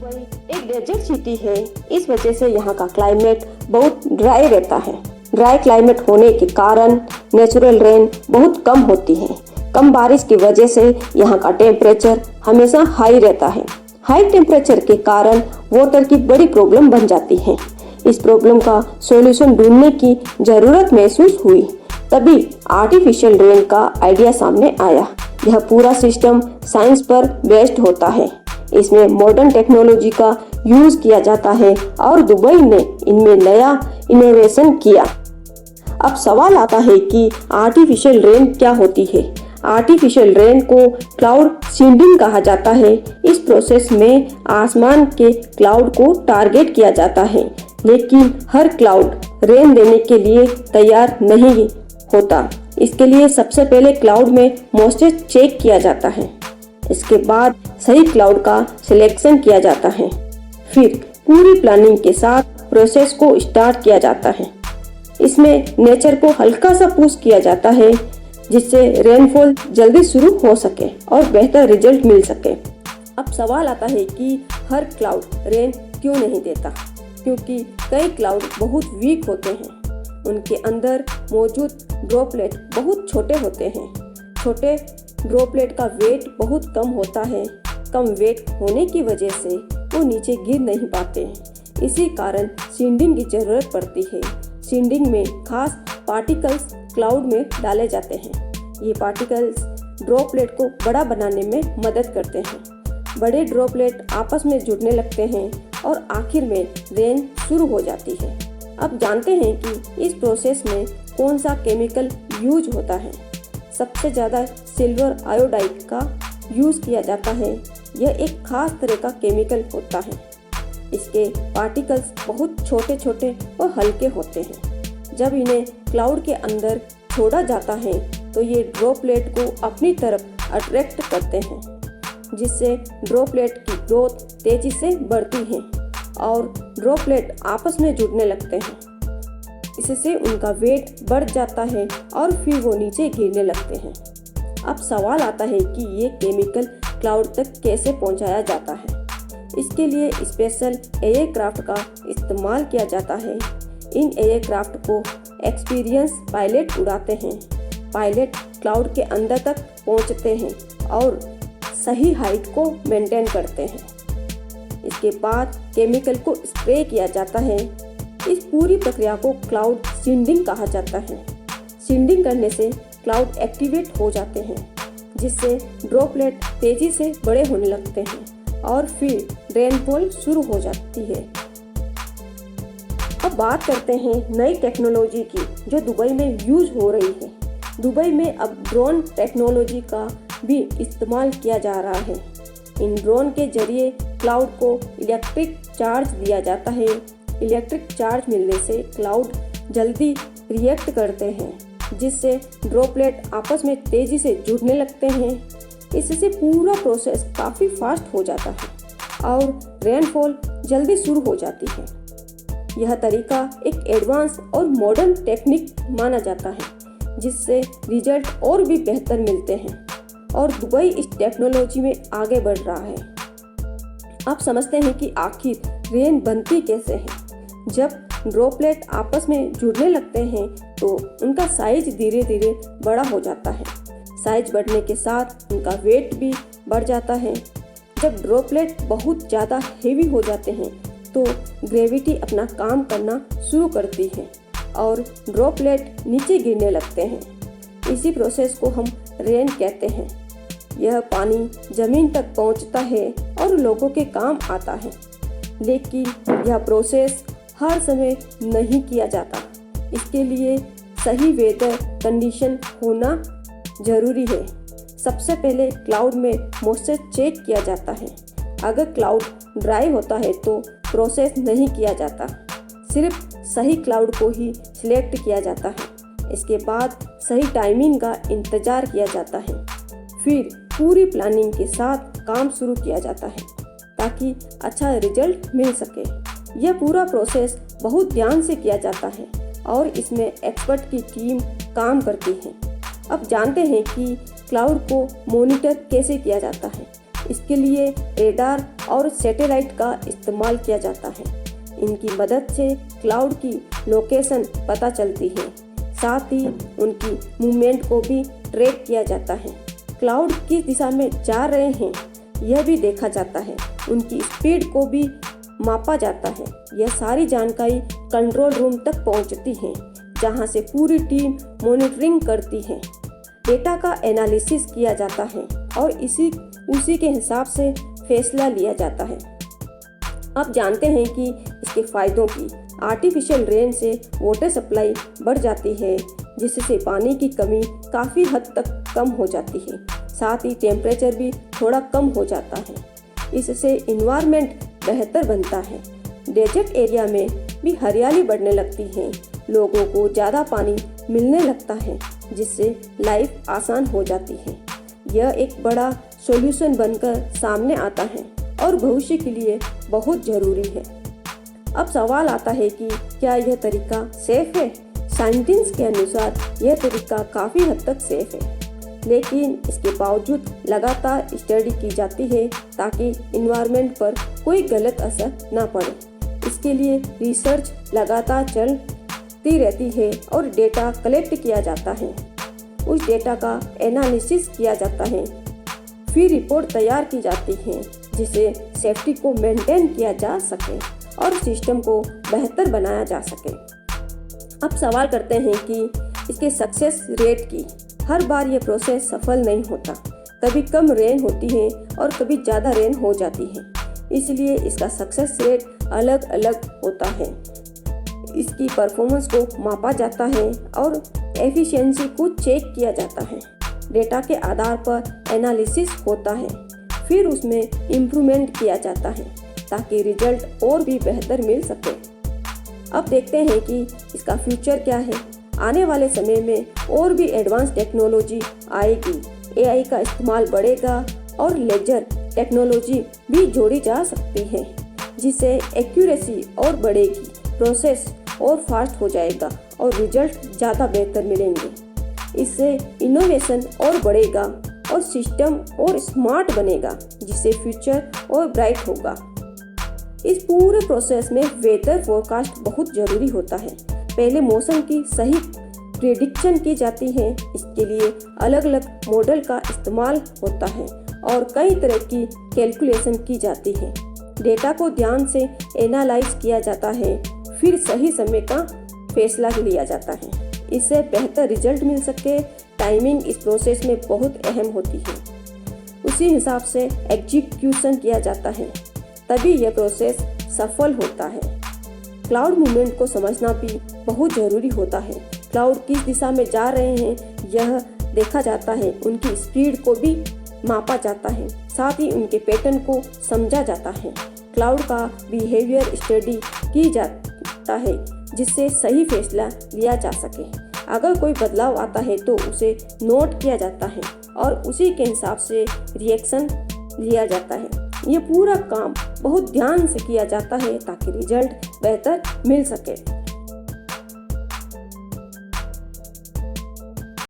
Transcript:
Dubai एक desert city है। इस वजह से यहाँ का क्लाइमेट बहुत ड्राई रहता है। ड्राई क्लाइमेट होने के कारण नेचुरल रेन बहुत कम होती है। कम बारिश की वजह से यहाँ का टेम्परेचर हमेशा हाई रहता है। हाई टेम्परेचर के कारण वाटर की बड़ी प्रॉब्लम बन जाती है। इस प्रॉब्लम का सॉल्यूशन ढूंढने की जरूरत महसूस हुई, तभी आर्टिफिशियल रेन का आइडिया सामने आया। यह पूरा सिस्टम साइंस पर बेस्ड होता है। इसमें मॉडर्न टेक्नोलॉजी का यूज किया जाता है और दुबई ने इनमें नया इनोवेशन किया। अब सवाल आता है कि आर्टिफिशियल रेन क्या होती है। आर्टिफिशियल रेन को क्लाउड सीडिंग कहा जाता है। इस प्रोसेस में आसमान के क्लाउड को टारगेट किया जाता है, लेकिन हर क्लाउड रेन देने के लिए तैयार नहीं होता। इसके लिए सबसे पहले क्लाउड में मॉइस्चर चेक किया जाता है। इसके बाद सही क्लाउड का सिलेक्शन किया जाता है। फिर पूरी प्लानिंग के साथ प्रोसेस को स्टार्ट किया जाता है। इसमें नेचर को हल्का सा पुश किया जाता है, जिससे रेनफॉल जल्दी शुरू हो सके और बेहतर रिजल्ट मिल सके। अब सवाल आता है कि हर क्लाउड रेन क्यों नहीं देता, क्योंकि कई क्लाउड बहुत वीक होते हैं। उनके अंदर मौजूद ड्रॉपलेट बहुत छोटे होते हैं। छोटे ड्रॉपलेट का वेट बहुत कम होता है। कम वेट होने की वजह से वो नीचे गिर नहीं पाते हैं। इसी कारण सीडिंग की जरूरत पड़ती है। सीडिंग में खास पार्टिकल्स क्लाउड में डाले जाते हैं। ये पार्टिकल्स ड्रॉपलेट को बड़ा बनाने में मदद करते हैं। बड़े ड्रॉपलेट आपस में जुड़ने लगते हैं और आखिर में रेन शुरू हो जाती है। अब जानते हैं कि इस प्रोसेस में कौन सा केमिकल यूज होता है। सबसे ज़्यादा सिल्वर आयोडाइड का यूज़ किया जाता है। यह एक खास तरह का केमिकल होता है। इसके पार्टिकल्स बहुत छोटे छोटे और हल्के होते हैं। जब इन्हें क्लाउड के अंदर छोड़ा जाता है तो ये ड्रॉपलेट को अपनी तरफ अट्रैक्ट करते हैं, जिससे ड्रॉपलेट की ग्रोथ तेजी से बढ़ती है और ड्रॉपलेट आपस में जुड़ने लगते हैं। इससे उनका वेट बढ़ जाता है और फिर वो नीचे गिरने लगते हैं। अब सवाल आता है कि ये केमिकल क्लाउड तक कैसे पहुंचाया जाता है। इसके लिए स्पेशल एयरक्राफ्ट का इस्तेमाल किया जाता है। इन एयरक्राफ्ट को एक्सपीरियंस पायलट उड़ाते हैं। पायलट क्लाउड के अंदर तक पहुंचते हैं और सही हाइट को मेंटेन करते हैं। इसके बाद केमिकल को स्प्रे किया जाता है। इस पूरी प्रक्रिया को क्लाउड सीडिंग कहा जाता है। सीडिंग करने से क्लाउड एक्टिवेट हो जाते हैं, जिससे ड्रॉपलेट तेजी से बड़े होने लगते हैं और फिर रेनफॉल शुरू हो जाती है। अब बात करते हैं नई टेक्नोलॉजी की जो दुबई में यूज हो रही है। दुबई में अब ड्रोन टेक्नोलॉजी का भी इस्तेमाल किया जा रहा है। इन ड्रोन के जरिए क्लाउड को इलेक्ट्रिक चार्ज दिया जाता है। इलेक्ट्रिक चार्ज मिलने से क्लाउड जल्दी रिएक्ट करते हैं, जिससे ड्रॉपलेट आपस में तेजी से जुड़ने लगते हैं। इससे पूरा प्रोसेस काफ़ी फास्ट हो जाता है और रेनफॉल जल्दी शुरू हो जाती है। यह तरीका एक एडवांस और मॉडर्न टेक्निक माना जाता है, जिससे रिजल्ट और भी बेहतर मिलते हैं और दुबई इस टेक्नोलॉजी में आगे बढ़ रहा है। आप समझते हैं कि आखिर रेन बनती कैसे है। जब ड्रॉपलेट आपस में जुड़ने लगते हैं तो उनका साइज धीरे धीरे बड़ा हो जाता है। साइज बढ़ने के साथ उनका वेट भी बढ़ जाता है। जब ड्रॉपलेट बहुत ज़्यादा हेवी हो जाते हैं तो ग्रेविटी अपना काम करना शुरू करती है और ड्रॉपलेट नीचे गिरने लगते हैं। इसी प्रोसेस को हम रेन कहते हैं। यह पानी जमीन तक पहुंचता है और लोगों के काम आता है, लेकिन यह प्रोसेस हर समय नहीं किया जाता। इसके लिए सही वेदर कंडीशन होना जरूरी है। सबसे पहले क्लाउड में मॉइस्चर चेक किया जाता है। अगर क्लाउड ड्राई होता है तो प्रोसेस नहीं किया जाता, सिर्फ सही क्लाउड को ही सिलेक्ट किया जाता है। इसके बाद सही टाइमिंग का इंतज़ार किया जाता है। फिर पूरी प्लानिंग के साथ काम शुरू किया जाता है ताकि अच्छा रिजल्ट मिल सके। यह पूरा प्रोसेस बहुत ध्यान से किया जाता है और इसमें एक्सपर्ट की टीम काम करती है। अब जानते हैं कि क्लाउड को मॉनिटर कैसे किया जाता है। इसके लिए रेडार और सैटेलाइट का इस्तेमाल किया जाता है। इनकी मदद से क्लाउड की लोकेशन पता चलती है, साथ ही उनकी मूवमेंट को भी ट्रैक किया जाता है। क्लाउड किस दिशा में जा रहे हैं यह भी देखा जाता है, उनकी स्पीड को भी मापा जाता है। यह सारी जानकारी कंट्रोल रूम तक पहुंचती है, जहां से पूरी टीम मॉनिटरिंग करती है। डेटा का एनालिसिस किया जाता है और उसी के हिसाब से फैसला लिया जाता है। अब जानते हैं कि इसके फायदों की। आर्टिफिशियल रेन से वाटर सप्लाई बढ़ जाती है, जिससे पानी की कमी काफ़ी हद तक कम हो जाती है। साथ ही टेम्परेचर भी थोड़ा कम हो जाता है। इससे इन्वायरमेंट बेहतर बनता है। डेजर्ट एरिया में भी हरियाली बढ़ने लगती है, लोगों को ज़्यादा पानी मिलने लगता है, जिससे लाइफ आसान हो जाती है। यह एक बड़ा सॉल्यूशन बनकर सामने आता है और भविष्य के लिए बहुत ज़रूरी है। अब सवाल आता है कि क्या यह तरीका सेफ है? साइंटिस्ट के अनुसार यह तरीका काफ़ी हद तक सेफ है, लेकिन इसके बावजूद लगातार स्टडी की जाती है ताकि इन्वायरमेंट पर कोई गलत असर न पड़े। इसके लिए रिसर्च लगातार चलती रहती है और डेटा कलेक्ट किया जाता है। उस डेटा का एनालिसिस किया जाता है, फिर रिपोर्ट तैयार की जाती है, जिससे सेफ्टी को मेंटेन किया जा सके और सिस्टम को बेहतर बनाया जा सके। अब सवाल करते हैं कि इसके सक्सेस रेट की। हर बार ये प्रोसेस सफल नहीं होता, कभी कम रेन होती है और कभी ज़्यादा रेन हो जाती है, इसलिए इसका सक्सेस रेट अलग अलग होता है। इसकी परफॉर्मेंस को मापा जाता है और एफिशिएंसी को चेक किया जाता है। डेटा के आधार पर एनालिसिस होता है, फिर उसमें इम्प्रूवमेंट किया जाता है ताकि रिजल्ट और भी बेहतर मिल सके। अब देखते हैं कि इसका फ्यूचर क्या है। आने वाले समय में और भी एडवांस टेक्नोलॉजी आएगी, एआई का इस्तेमाल बढ़ेगा और लेजर टेक्नोलॉजी भी जोड़ी जा सकती है, जिससे एक्यूरेसी और बढ़ेगी, प्रोसेस और फास्ट हो जाएगा और रिजल्ट ज़्यादा बेहतर मिलेंगे। इससे इनोवेशन और बढ़ेगा और सिस्टम और स्मार्ट बनेगा, जिससे फ्यूचर और ब्राइट होगा। इस पूरे प्रोसेस में वेदर फोरकास्ट बहुत ज़रूरी होता है। पहले मौसम की सही प्रेडिक्शन की जाती है। इसके लिए अलग अलग मॉडल का इस्तेमाल होता है और कई तरह की कैलकुलेशन की जाती है। डेटा को ध्यान से एनालाइज किया जाता है, फिर सही समय का फैसला लिया जाता है। इससे बेहतर रिजल्ट मिल सके। टाइमिंग इस प्रोसेस में बहुत अहम होती है। उसी हिसाब से एग्जीक्यूशन किया जाता है, तभी यह प्रोसेस सफल होता है। क्लाउड मूवमेंट को समझना भी बहुत ज़रूरी होता है। क्लाउड किस दिशा में जा रहे हैं यह देखा जाता है, उनकी स्पीड को भी मापा जाता है, साथ ही उनके पैटर्न को समझा जाता है। क्लाउड का बिहेवियर स्टडी की जाता है, जिससे सही फैसला लिया जा सके। अगर कोई बदलाव आता है तो उसे नोट किया जाता है और उसी के हिसाब से रिएक्शन लिया जाता है। ये पूरा काम बहुत ध्यान से किया जाता है ताकि रिजल्ट बेहतर मिल सके।